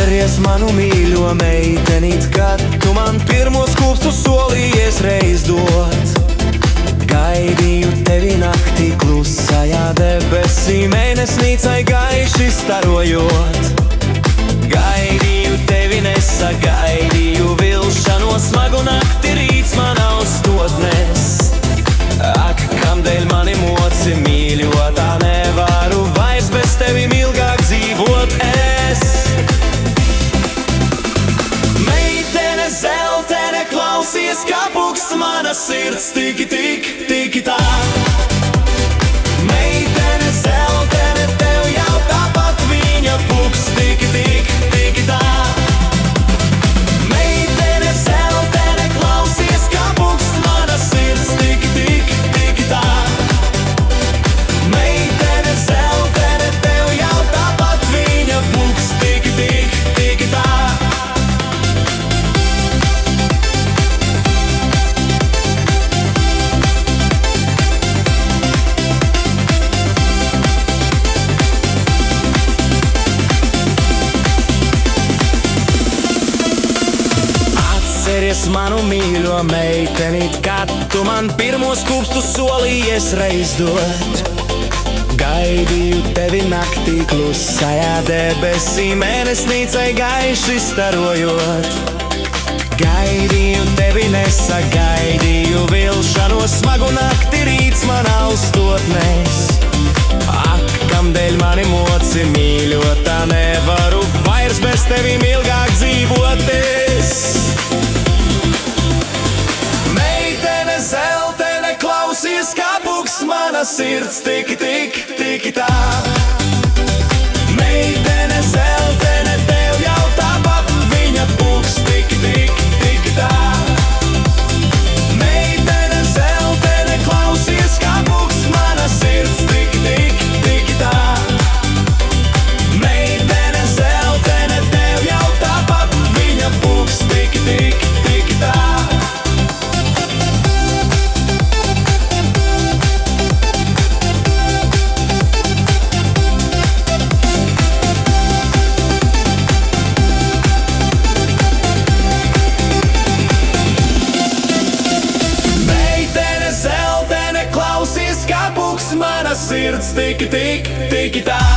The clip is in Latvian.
Atceries manu mīļo meitenīt, kad tu man pirmos kūpstus solījies reiz dot. Gaidīju tevi naktī klusajā debesī, mēnesnīcai gaiši starojot. Gaidīju tevi, nesagaidīju vilšanos, smagu nakti rīts man austotnes. Ak, kamdēļ mani moci mīļotā, nevaru vairs bez tevim ilgāk dzīvot es. Meitene, zeltene, klausies, kā pukst mana sirds, tiki tik, tiki tā. Meitene, zeltene, tev jau tāpat viņa pukst, tiki tik, tiki tā. Meitene, zeltene, klausies, kā pukst mana sirds, tiki tik, tiki tā. Meitene, zeltene, tev jau tāpat viņa pukst, tiki tik, tiki tā. Atceries manu mīļo meitenīt, kad tu man pirmos kūpstus solījies reiz dot. Gaidīju tevi naktī klusajā debesī, mēnesnīcai gaiši starojot. Gaidīju tevi, nesagaidīju vilšanos, smagu nakti rīts man austotnes. Ak, kamdēļ mani moci mīļotā, nevaru vairs bez tevim ilgāk dzīvoties. Meitene, zeltene, klausies, kā pukst mana sirds, tiki tik, tiki tā. Meitene, zeltene, tev jau tāpat viņa pukst, tiki tik, tiki tā. Meitene, zeltene, klausies, kā pukst mana sirds, tiki tik, tiki tā. Meitene, zeltene, tev jau tāpat viņa pukst, tiki tik, tiki tā. Meitene, zeltene, klausies, kā pukst mana sirds, tiki tik, tiki tā.